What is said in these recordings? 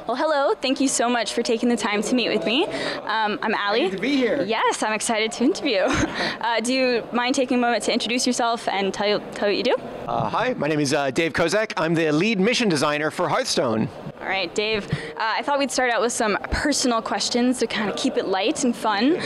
Well, hello. Thank you so much for taking the time to meet with me. I'm Allie. Great to be here. Yes, I'm excited to interview. Do you mind taking a moment to introduce yourself and tell what you do? Hi, my name is Dave Kosak. I'm the lead mission designer for Hearthstone. All right, Dave, I thought we'd start out with some personal questions to kind of keep it light and fun.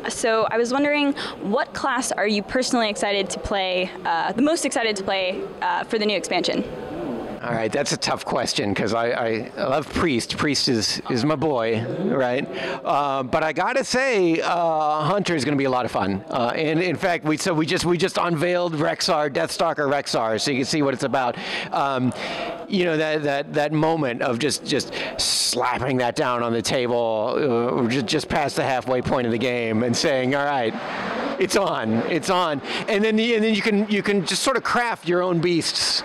So I was wondering, what class are you personally excited to play, the most excited to play for the new expansion? All right, that's a tough question because I love Priest. Priest is my boy, right? But I gotta say, Hunter is going to be a lot of fun. And in fact, we just unveiled Rexar, Deathstalker Rexar, so you can see what it's about. You know, that moment of just slapping that down on the table, just past the halfway point of the game, and saying, "All right, it's on," and then you can just sort of craft your own beasts.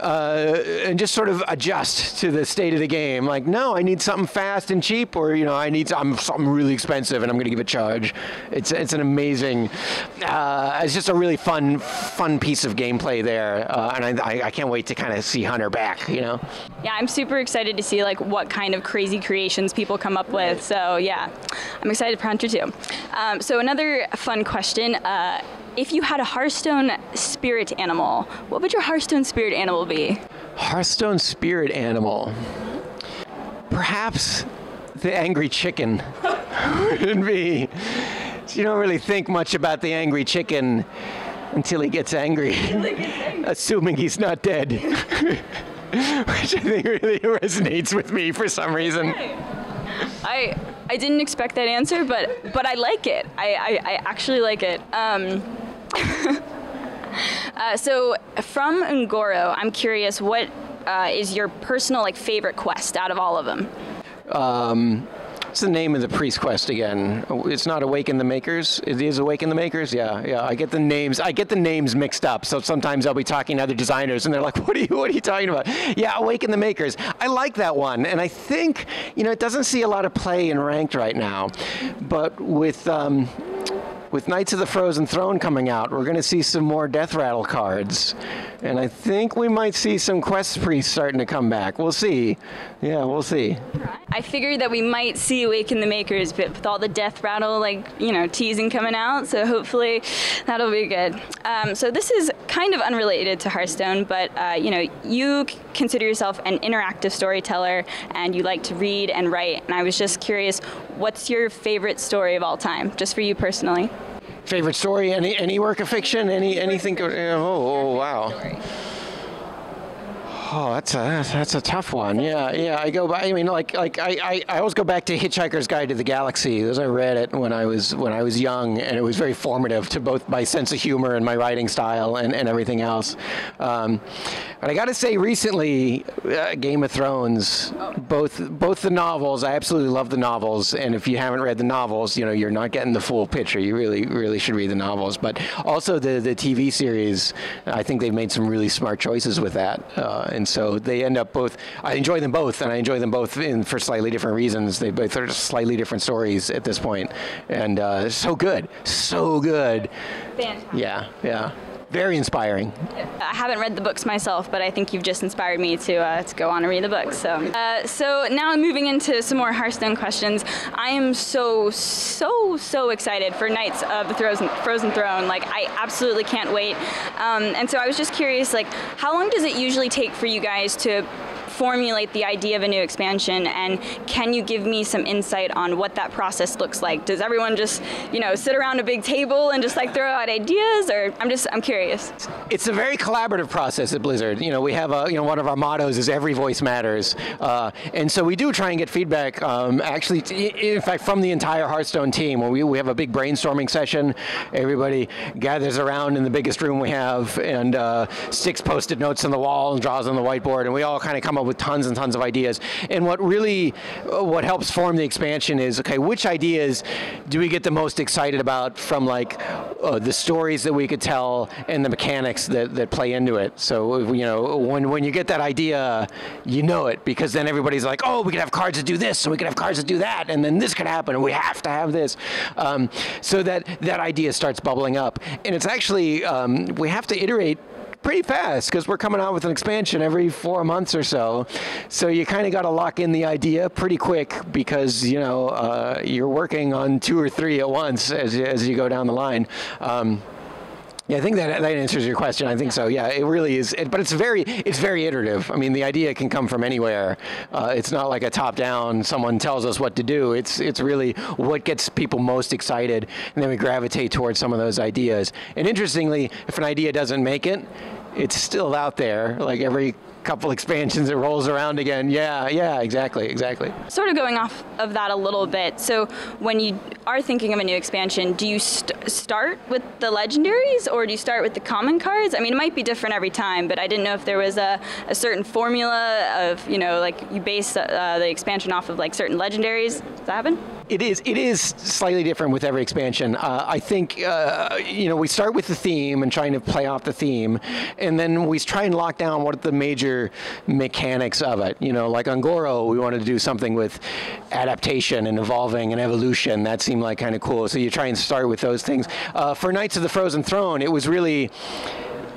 And just sort of adjust to the state of the game. Like, no, I need something fast and cheap, or I need something really expensive, and I'm going to give a charge. It's an amazing. It's just a really fun piece of gameplay there, and I can't wait to kind of see Hunter back. Yeah, I'm super excited to see what kind of crazy creations people come up with. So yeah, I'm excited for Hunter too. So another fun question. If you had a Hearthstone spirit animal, what would your Hearthstone spirit animal be? Hearthstone spirit animal? Perhaps the angry chicken would be. You don't really think much about the angry chicken until he gets angry, assuming he's not dead, which I think really resonates with me for some reason. I didn't expect that answer, but I like it. I actually like it. So from Ungoro, I'm curious, what is your personal favorite quest out of all of them? What's the name of the priest quest again? It's not Awaken the Makers. It is Awaken the Makers. Yeah. I get the names mixed up. So sometimes I'll be talking to other designers, and they're like, "What are you talking about?" Yeah, Awaken the Makers. I like that one, and I think it doesn't see a lot of play in ranked right now, but with Knights of the Frozen Throne coming out, we're going to see some more Death Rattle cards. And I think we might see some Quest Priests starting to come back. We'll see. Yeah, we'll see. I figured that we might see Awaken the Makers, but with all the Death Rattle, teasing coming out, so hopefully that'll be good. So this is kind of unrelated to Hearthstone, but, you consider yourself an interactive storyteller, and you like to read and write, and I was just curious, what's your favorite story of all time, just for you personally? Favorite story? Any work of fiction? Anything? Oh wow. Oh, that's a tough one. Yeah. I go by. I always go back to Hitchhiker's Guide to the Galaxy. As I read it when I was young, and it was very formative to both my sense of humor and my writing style and everything else. But I got to say, recently, Game of Thrones, both the novels. I absolutely love the novels, and if you haven't read the novels, you're not getting the full picture. You really should read the novels. But also the TV series, I think they've made some really smart choices with that. And so they end up both. I enjoy them both, and I enjoy them both for slightly different reasons. They both are slightly different stories at this point, and so good. Fantastic. Yeah. Very inspiring. I haven't read the books myself, but I think you've just inspired me to go on and read the books. So now moving into some more Hearthstone questions. I am so excited for Knights of the Frozen Throne. I absolutely can't wait. And so I was just curious, how long does it usually take for you guys to formulate the idea of a new expansion, and can you give me some insight on what that process looks like? Does everyone just, sit around a big table and just throw out ideas, or I'm curious. It's a very collaborative process at Blizzard. We have one of our mottos is every voice matters, and so we do try and get feedback. Actually, in fact, from the entire Hearthstone team, when we have a big brainstorming session, everybody gathers around in the biggest room we have and sticks Post-it notes on the wall and draws on the whiteboard, and we all kind of come up with tons and tons of ideas. And what helps form the expansion is, okay, which ideas do we get the most excited about from the stories that we could tell and the mechanics that play into it. So when you get that idea, it, because then everybody's like, oh, we could have cards that do this, and we could have cards that do that, and then this could happen, and we have to have this. So that idea starts bubbling up, and it's actually we have to iterate pretty fast because we're coming out with an expansion every 4 months or so. So you kind of got to lock in the idea pretty quick because, you know, you're working on 2 or 3 at once as you go down the line. Yeah, I think that answers your question. I think so. Yeah, it really is. But it's very iterative. I mean, the idea can come from anywhere. It's not like a top-down. Someone tells us what to do. It's really what gets people most excited, and then we gravitate towards some of those ideas. And interestingly, if an idea doesn't make it, it's still out there. Like every couple expansions, it rolls around again. Yeah, exactly. Sort of going off of that a little bit, so when you are thinking of a new expansion, do you start with the legendaries or do you start with the common cards? I mean, it might be different every time, but I didn't know if there was a certain formula of, you know, like you base the expansion off of like certain legendaries. Does that happen? It is slightly different with every expansion. I think, you know, we start with the theme and trying to play off the theme, and then we try and lock down what are the major mechanics of it. You know, like on Goro, we wanted to do something with adaptation and evolving and evolution. That seemed like kind of cool. So you try and start with those things. For Knights of the Frozen Throne, it was really,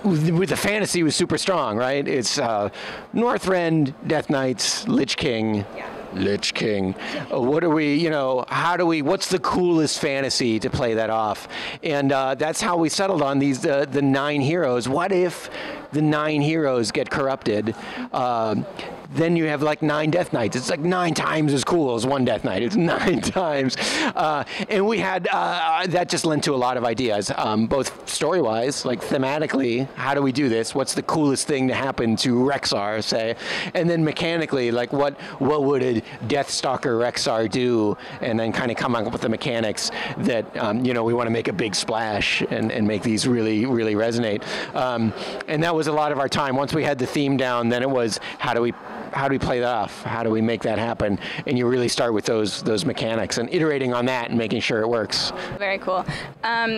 with the fantasy was super strong, right? It's Northrend, Death Knights, Lich King. Yeah. Lich King. What are we, you know, what's the coolest fantasy to play that off? And that's how we settled on these, the 9 heroes. What if the 9 heroes get corrupted? Then you have like 9 Death Knights. It's like 9 times as cool as 1 Death Knight. It's 9 times. And we had, that just lent to a lot of ideas, both story-wise, like thematically, how do we do this? What's the coolest thing to happen to Rexxar, say? And then mechanically, like what would a Deathstalker Rexxar do? And then kind of come up with the mechanics that, you know, we want to make a big splash and make these really, really resonate. And that was a lot of our time. Once we had the theme down, then it was, how do we play that off? How do we make that happen? And you really start with those mechanics and iterating on that and making sure it works. Very cool.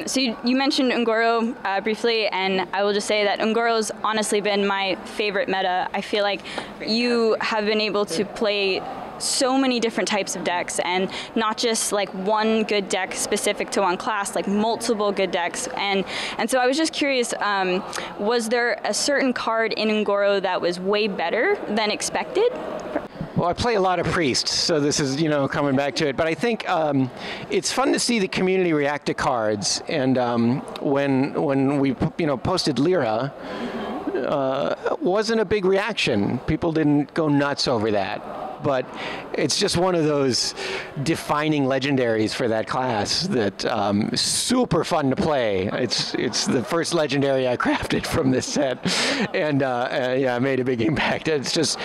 So you mentioned Ungoro briefly, and I will just say that Ungoro's honestly been my favorite meta. I feel like you have been able to play so many different types of decks, and not just like one good deck specific to one class, like multiple good decks. And so I was just curious, was there a certain card in Ungoro that was way better than expected? Well, I play a lot of priests, so this is, you know, coming back to it. But I think it's fun to see the community react to cards. And when we, you know, posted Lyra, wasn't a big reaction. People didn't go nuts over that. But it's just one of those defining legendaries for that class that super fun to play. It's the first legendary I crafted from this set, and yeah, made a big impact. It's just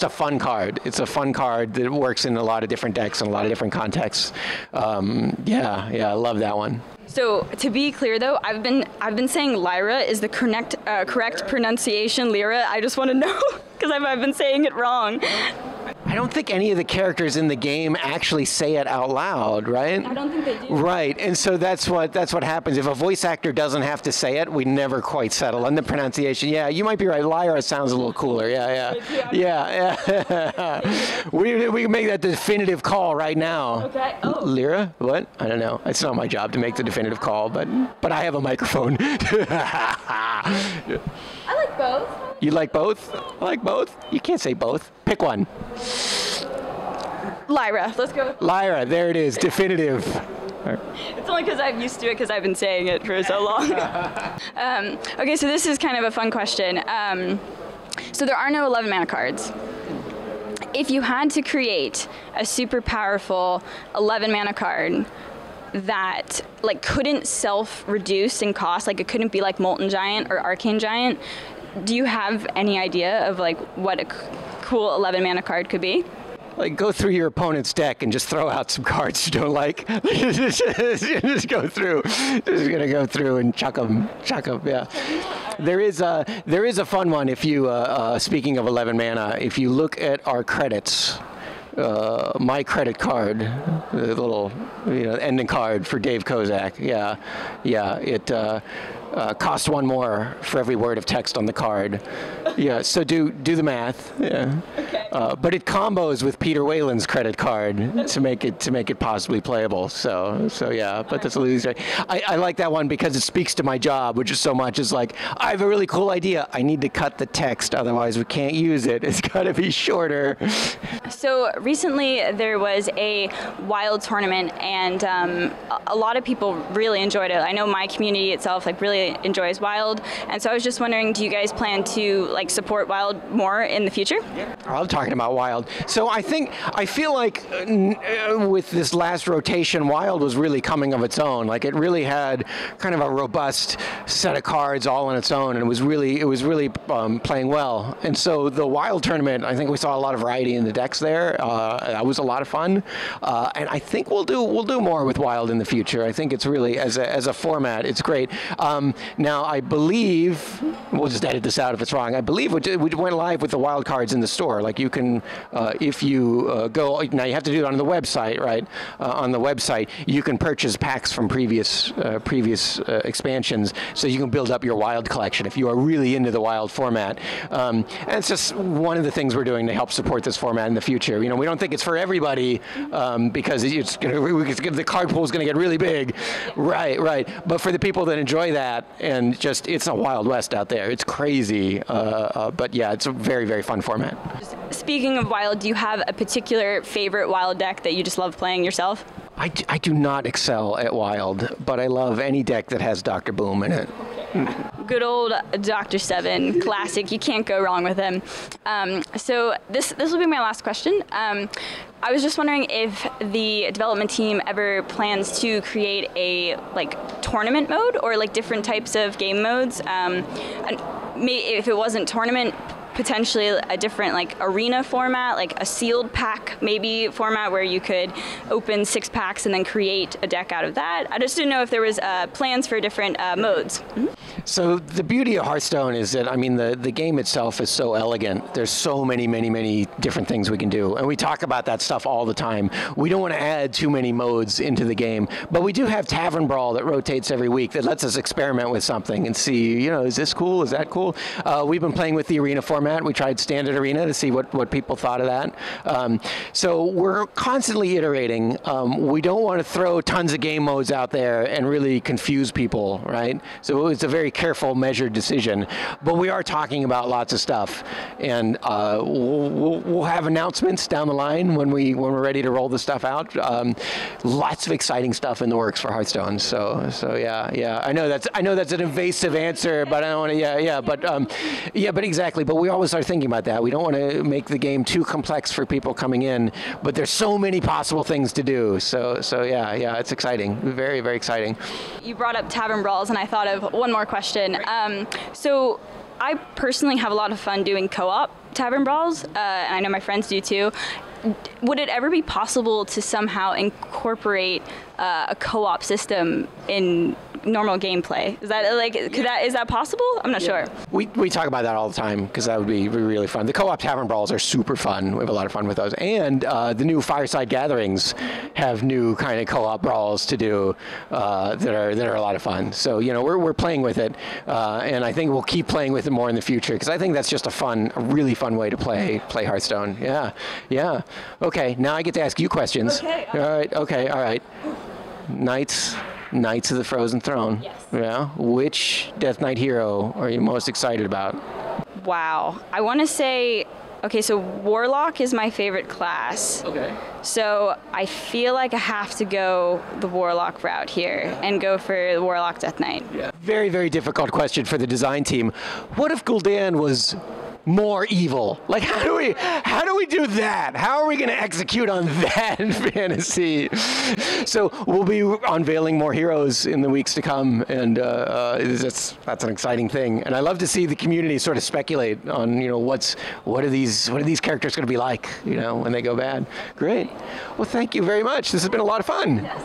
a fun card. It's a fun card that works in a lot of different decks and a lot of different contexts. Yeah, I love that one. So to be clear, though, I've been saying Lyra is the correct pronunciation. Lyra. I just want to know because I've been saying it wrong. I don't think any of the characters in the game actually say it out loud, right? I don't think they do. Right, and so that's what happens. If a voice actor doesn't have to say it, we never quite settle on the pronunciation. Yeah, you might be right. Lyra sounds a little cooler. Yeah. We can make that definitive call right now. Okay. Oh. Lyra? What? I don't know. It's not my job to make the definitive call, but I have a microphone. I like both. You like both? I like both? You can't say both. Pick one. Lyra. Let's go. Lyra. There it is. Definitive. It's only because I'm used to it because I've been saying it for so long. Okay, so this is kind of a fun question. So there are no 11 mana cards. If you had to create a super powerful 11 mana card that like couldn't self-reduce in cost, like it couldn't be like Molten Giant or Arcane Giant, do you have any idea of like what a cool 11 mana card could be? Like go through your opponent's deck and just throw out some cards you don't like. just go through. Just gonna go through and chuck them. Yeah. There is a fun one. If you speaking of 11 mana, if you look at our credits. My credit card, the little ending card for Dave Kosak. Yeah. It cost one more for every word of text on the card. Yeah, so do the math. Yeah. Okay. But it combos with Peter Whalen's credit card to make it possibly playable. So yeah, but that's a loser. I like that one because it speaks to my job, which is so much. It's like, I have a really cool idea. I need to cut the text, otherwise we can't use it. It's got to be shorter. So recently there was a Wild tournament, and a lot of people really enjoyed it. I know my community itself like really enjoys Wild, and so I was just wondering, do you guys plan to like support Wild more in the future? I love talking about Wild. So I feel like with this last rotation, Wild was really coming of its own. Like it really had kind of a robust set of cards all on its own, and it was really playing well. And so the Wild tournament, I think we saw a lot of variety in the decks there. That was a lot of fun, and I think we'll do more with Wild in the future. I think it's really as a format, it's great. Now I believe, we'll just edit this out if it's wrong. I believe we went live with the Wild cards in the store. Like you can, if you go now, you have to do it on the website, right? On the website, you can purchase packs from previous expansions, so you can build up your Wild collection if you are really into the Wild format. And it's just one of the things we're doing to help support this format in the future. You know, we don't think it's for everybody because the card pool is going to get really big, right. But for the people that enjoy that, and just it's a Wild West out there. It's crazy, but yeah, it's a very, very fun format. Speaking of Wild, do you have a particular favorite Wild deck that you just love playing yourself? I do not excel at Wild, but I love any deck that has Dr. Boom in it. Good old Dr. Seven, classic. You can't go wrong with him. So this will be my last question. I was just wondering if the development team ever plans to create a tournament mode or like different types of game modes. And if it wasn't tournament, potentially a different like arena format, like a sealed pack maybe format where you could open 6 packs and then create a deck out of that. I just didn't know if there was plans for different modes. Mm-hmm. So the beauty of Hearthstone is that, I mean, the game itself is so elegant. There's so many different things we can do, and we talk about that stuff all the time. We don't want to add too many modes into the game, but we do have Tavern Brawl that rotates every week that lets us experiment with something and see, you know, is this cool? Is that cool? We've been playing with the arena format. We tried Standard Arena to see what people thought of that. So we're constantly iterating. We don't want to throw tons of game modes out there and really confuse people, right? So it's a very careful, measured decision. But we are talking about lots of stuff, and we'll have announcements down the line when we're ready to roll the stuff out. Lots of exciting stuff in the works for Hearthstone. So yeah. I know that's an evasive answer, but I don't want to. But exactly. But we always are thinking about that. We don't want to make the game too complex for people coming in, but there's so many possible things to do. So yeah, it's exciting. Very, very exciting. You brought up Tavern Brawls, and I thought of one more question. So I personally have a lot of fun doing co-op Tavern Brawls, and I know my friends do too. Would it ever be possible to somehow incorporate a co-op system in normal gameplay? Is that is that possible? I'm not sure. We talk about that all the time because that would be really fun. The co-op Tavern Brawls are super fun. We have a lot of fun with those. And the new Fireside Gatherings have new kind of co-op brawls to do that are a lot of fun. So, you know, we're playing with it, and I think we'll keep playing with it more in the future because I think that's just a really fun way to play Hearthstone. Yeah. Okay, now I get to ask you questions. Okay. All right. Knights of the Frozen Throne. Yes. Yeah. Which Death Knight hero are you most excited about? Wow. I want to say, okay, so Warlock is my favorite class. Okay. So I feel like I have to go the Warlock route here and go for the Warlock Death Knight. Yeah. Very, very difficult question for the design team. What if Gul'dan was more evil? Like, how do we do that? How are we going to execute on that in fantasy? So we'll be unveiling more heroes in the weeks to come, and that's an exciting thing. And I love to see the community sort of speculate on, you know, what are these characters going to be like, you know, when they go bad. Great. Well, thank you very much. This has been a lot of fun. Yes.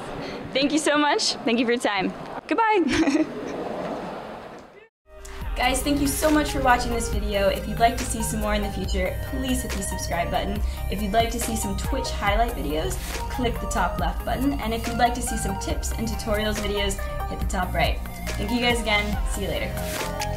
Thank you so much. Thank you for your time. Goodbye. Guys, thank you so much for watching this video. If you'd like to see some more in the future, please hit the subscribe button. If you'd like to see some Twitch highlight videos, click the top left button. And if you'd like to see some tips and tutorials videos, hit the top right. Thank you guys again. See you later.